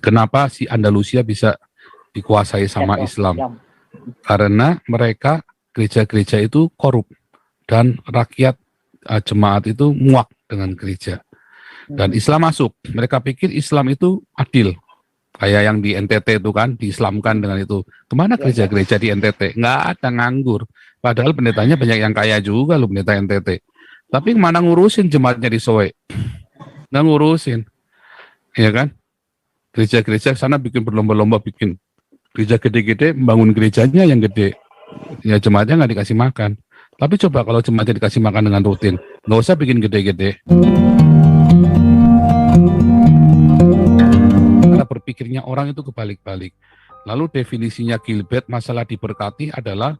kenapa si Andalusia bisa dikuasai sama Islam? Karena mereka gereja-gereja itu korup dan rakyat jemaat itu muak dengan gereja. Dan Islam masuk. Mereka pikir Islam itu adil. Kayak yang di NTT itu kan, diislamkan dengan itu. Kemana gereja-gereja di NTT? Nggak ada, nganggur. Padahal pendetanya banyak yang kaya juga loh, pendeta NTT. Tapi mana ngurusin jemaatnya di Soe? Nggak ngurusin. Ya kan? Gereja-gereja sana bikin berlomba-lomba bikin. Gereja gede-gede, membangun gerejanya yang gede. Ya jemaatnya nggak dikasih makan. Tapi coba kalau jemaatnya dikasih makan dengan rutin. Nggak usah bikin gede-gede. Cara berpikirnya orang itu kebalik-balik. Lalu definisinya Gilbert masalah diberkati adalah,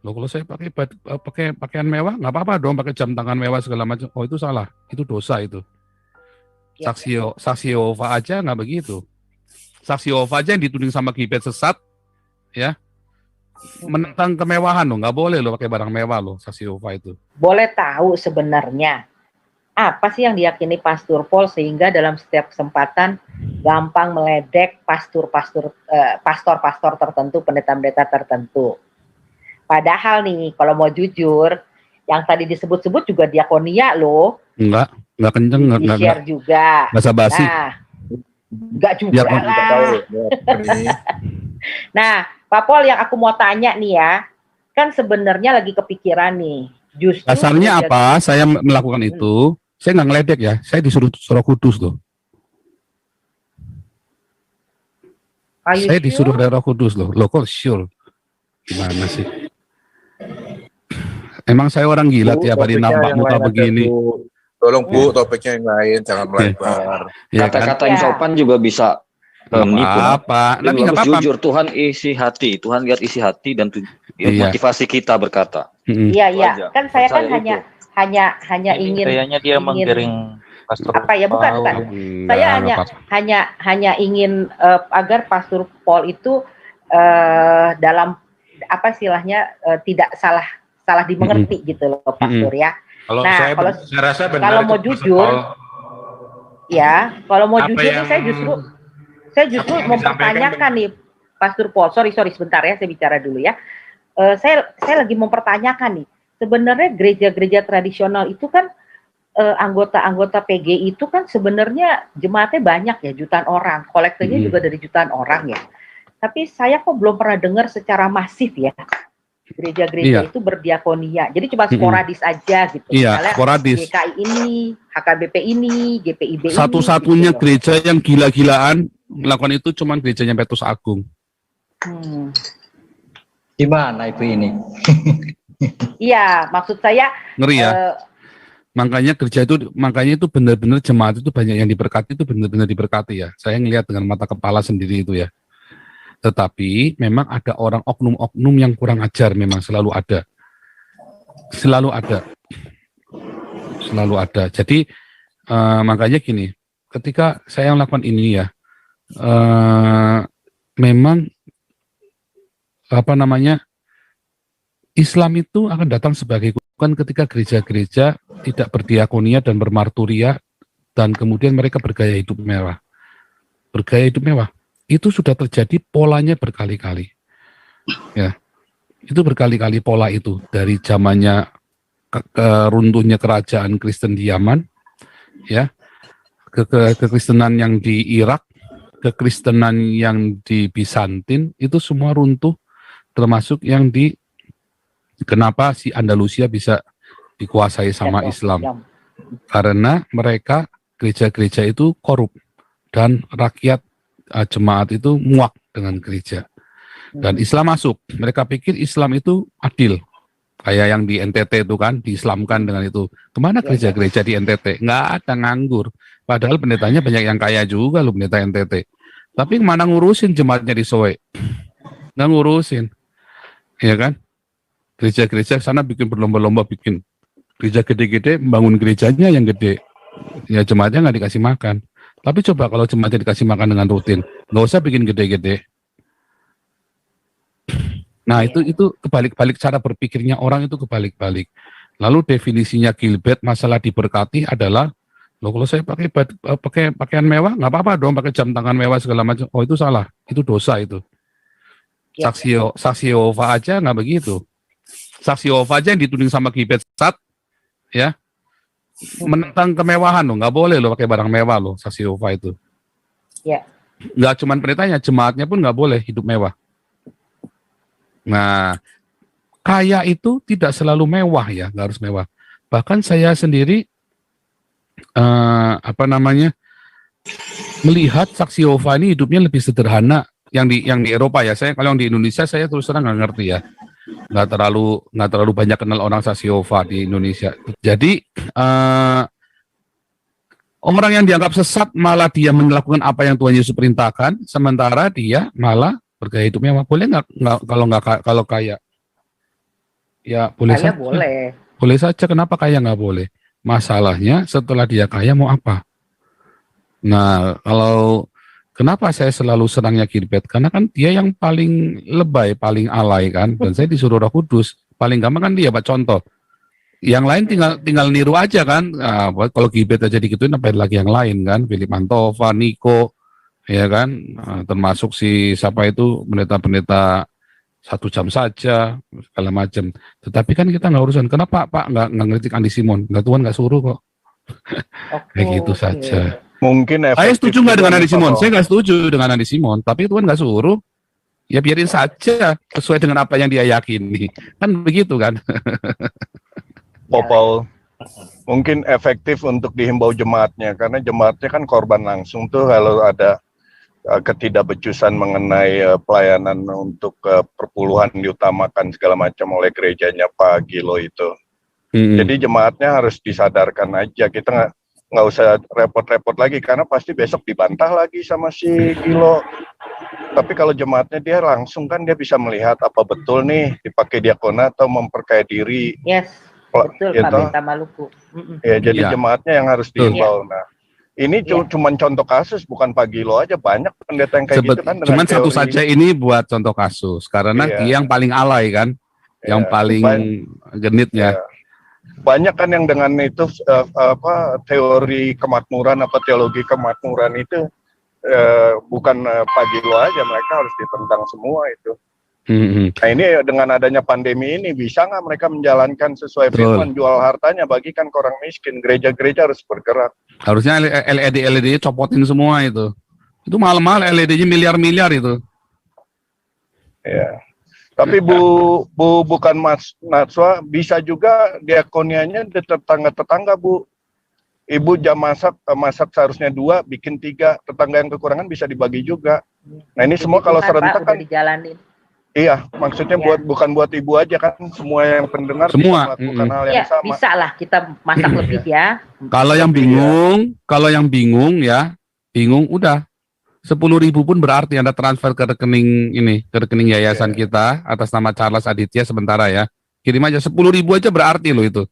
loh kalau saya pakai pakaian mewah nggak apa-apa dong, pakai jam tangan mewah segala macam. Oh itu salah, itu dosa itu. Saksi Yehova aja nggak begitu. Saksi Yehova aja yang dituding sama Gilbert sesat, ya menentang kemewahan loh, nggak boleh loh pakai barang mewah loh saksi Yehova itu. Boleh tahu sebenarnya apa sih yang diyakini Pastor Paul sehingga dalam setiap kesempatan gampang meledek pastor-pastor tertentu, pendeta-pendeta tertentu. Padahal nih, kalau mau jujur, yang tadi disebut-sebut juga diakonia loh. Enggak kenceng, enggak share juga. Basa-basi. Nah, enggak juga lah. Nah, Pak Paul, yang aku mau tanya nih ya, kan sebenarnya lagi kepikiran nih. Justru dasarnya apa? Saya melakukan itu. Saya nggak ngeledek ya, saya disuruh Roh Kudus loh. Saya disuruh dari Roh Kudus loh. Loh kok sure? Gimana sih? Emang saya orang gila tiap hari nampak muka begini. Tolong Bu, topiknya yang lain, jangan melebar. Kata-kata yang sopan juga bisa menipu. Apa? Tapi harus jujur, Tuhan isi hati. Tuhan lihat isi hati dan motivasi kita berkata. Iya. Kan saya kan hanya ingin kayaknya dia menggiring Pastor apa ya, bukan. Saya hanya ingin agar Pastor Paul itu dalam apa istilahnya tidak salah dimengerti gitu loh, Pastor ya. Kalau nah, saya rasa benar, kalau mau jujur, kalau mau jujur nih, saya justru mempertanyakan nih, Pastor Paul. Sorry sebentar ya, saya bicara dulu ya. Saya lagi mempertanyakan nih. Sebenarnya gereja-gereja tradisional itu kan anggota-anggota PGI itu kan sebenarnya jemaatnya banyak ya, jutaan orang, kolektornya juga dari jutaan orang ya. Tapi saya kok belum pernah dengar secara masif ya gereja-gereja itu berdiakonia. Jadi cuma sporadis aja gitu. Iya, sporadis. GKI ini, HKBP ini, GPIB ini. Satu-satunya gitu gereja yang gila-gilaan melakukan itu cuma gerejanya Petrus Agung. Gimana itu ini? Iya, maksud saya ngeri ya. Makanya itu benar-benar jemaat itu banyak yang diberkati, itu benar-benar diberkati ya. Saya ngelihat dengan mata kepala sendiri itu ya. Tetapi memang ada orang oknum-oknum yang kurang ajar, memang selalu ada. Jadi makanya gini, ketika saya melakukan ini ya, memang Islam itu akan datang sebagai kutukan ketika gereja-gereja tidak berdiakonia dan bermarturia dan kemudian mereka bergaya hidup mewah. Itu sudah terjadi polanya berkali-kali. Ya. Itu berkali-kali pola itu dari zamannya runtuhnya kerajaan Kristen di Yaman, ya. Kekristenan yang di Irak, kekristenan yang di Bizantin itu semua runtuh, termasuk yang di kenapa si Andalusia bisa dikuasai sama Islam? Karena mereka gereja-gereja itu korup dan rakyat jemaat itu muak dengan gereja. Dan Islam masuk. Mereka pikir Islam itu adil. Kayak yang di NTT itu kan, diislamkan dengan itu. Kemana gereja-gereja di NTT? Nggak ada, nganggur. Padahal pendetanya banyak yang kaya juga loh, pendeta NTT. Tapi mana ngurusin jemaatnya di Soe? Nggak ngurusin. Ya kan? Gereja-gereja sana bikin berlomba-lomba bikin. Gereja gede-gede, membangun gerejanya yang gede. Ya jemaatnya nggak dikasih makan. Tapi coba kalau jemaatnya dikasih makan dengan rutin. Nggak usah bikin gede-gede. Nah itu kebalik-balik cara berpikirnya orang itu kebalik-balik. Lalu definisinya Gilbert masalah diberkati adalah, Loh, kalau saya pakai pakaian mewah, nggak apa-apa dong, pakai jam tangan mewah segala macam. Oh, itu salah, itu dosa itu. Ya. Saksi Yehova aja nggak begitu. Saksi Yehova aja yang dituding sama kibet sat, ya, menentang kemewahan loh, nggak boleh loh pakai barang mewah loh, saksi Yehova itu. Ya. Nggak cuman pendetanya, jemaatnya pun nggak boleh hidup mewah. Nah, kaya itu tidak selalu mewah ya, nggak harus mewah. Bahkan saya sendiri melihat saksi Yehova ini hidupnya lebih sederhana yang di Eropa ya. Saya kalau yang di Indonesia saya terus terang nggak ngerti ya, nggak terlalu banyak kenal orang saksi Yehova di Indonesia. Jadi orang yang dianggap sesat malah dia melakukan apa yang Tuhan Yesus perintahkan, sementara dia malah bergaya hidup mewah. Boleh nggak kalau kaya? Ya boleh Kaya saja. Boleh saja. Kenapa kaya nggak boleh? Masalahnya setelah dia kaya mau apa? Nah, kenapa saya selalu senangnya Gilbert? Karena kan dia yang paling lebay, paling alay kan. Dan saya disuruh Roh Kudus. Paling gampang kan dia, Pak, contoh. Yang lain tinggal niru aja kan. Nah, kalau Gilbert aja digituin, apa lagi yang lain kan? Philip Mantova, Niko, ya kan. Nah, termasuk siapa itu pendeta-pendeta 1 jam saja, segala macam. Tetapi kan kita nggak urusan. Kenapa Pak nggak ngerti Andi Simon? Nggak, Tuhan nggak suruh kok. Kayak gitu saja. Mungkin Saya setuju nggak dengan Andi Simon? Saya nggak setuju dengan Andi Simon. Tapi Tuhan nggak suruh. Ya biarin saja sesuai dengan apa yang dia yakini. Kan begitu kan? Paul, mungkin efektif untuk dihimbau jemaatnya, karena jemaatnya kan korban langsung tuh kalau ada ketidakbecusan mengenai pelayanan untuk perpuluhan diutamakan segala macam oleh gerejanya Pak Gilo itu. Jadi jemaatnya harus disadarkan aja, kita nggak usah repot-repot lagi karena pasti besok dibantah lagi sama si Gilo. Tapi kalau jemaatnya dia langsung kan dia bisa melihat apa betul nih dipakai diakona atau memperkaya diri. Yes, betul gitu. Pak Beta Maluku. Ya, jadi jemaatnya yang harus dihimbau. Iya. Nah, ini cuma contoh kasus, bukan Pak Gilo aja, banyak pendeta yang kayak gitu kan. Cuman satu saja ini buat contoh kasus, karena dia yang paling alay kan, yang paling genitnya. Banyak kan yang dengan itu teori kemakmuran apa teologi kemakmuran itu bukan Pak Gilo aja, mereka harus ditentang semua itu. Nah ini dengan adanya pandemi ini bisa nggak mereka menjalankan sesuai firman, jual hartanya bagikan ke orang miskin, gereja-gereja harus bergerak. Harusnya LED copotin semua itu. Itu mahal-mahal LED-nya miliar-miliar itu. Ya. Tapi bukan Mas Natswa, bisa juga diakonianya di tetangga-tetangga Bu. Ibu jam masak seharusnya 2, bikin 3, tetangga yang kekurangan bisa dibagi juga. Nah ini semua kalau serentak kan dijalanin. Iya, maksudnya bukan buat ibu aja kan, semua yang pendengar semua bisa melakukan hal yang sama. Bisa lah kita masak lebih ya. Kalau yang bingung udah 10.000 pun berarti Anda transfer ke rekening yayasan kita atas nama Charles Aditya sementara ya. Kirim aja 10.000 aja berarti loh itu.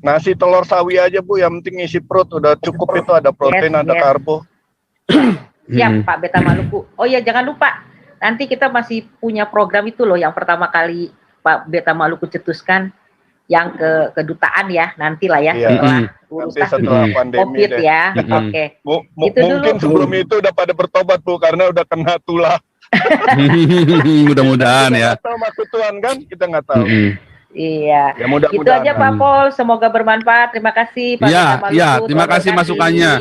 Nasi telur sawi aja Bu, yang penting isi perut udah cukup, itu ada protein, ada karbo. Siap Pak Beta Maluku. Oh ya jangan lupa, nanti kita masih punya program itu loh yang pertama kali Pak Beta Maluku cetuskan, yang ke kedutaan ya, nantilah ya setelah pandemi COVID ya. Oke. Mungkin sebelum itu udah pada bertobat Bu, karena udah kena tulah. Mudah-mudahan ya. Kita maksud Tuhan kan, kita nggak tahu. Iya. Ya, mudah-mudahan. Itu aja Pak Pol, semoga bermanfaat. Terima kasih Pak Beta Maluku. Terima kasih masukannya.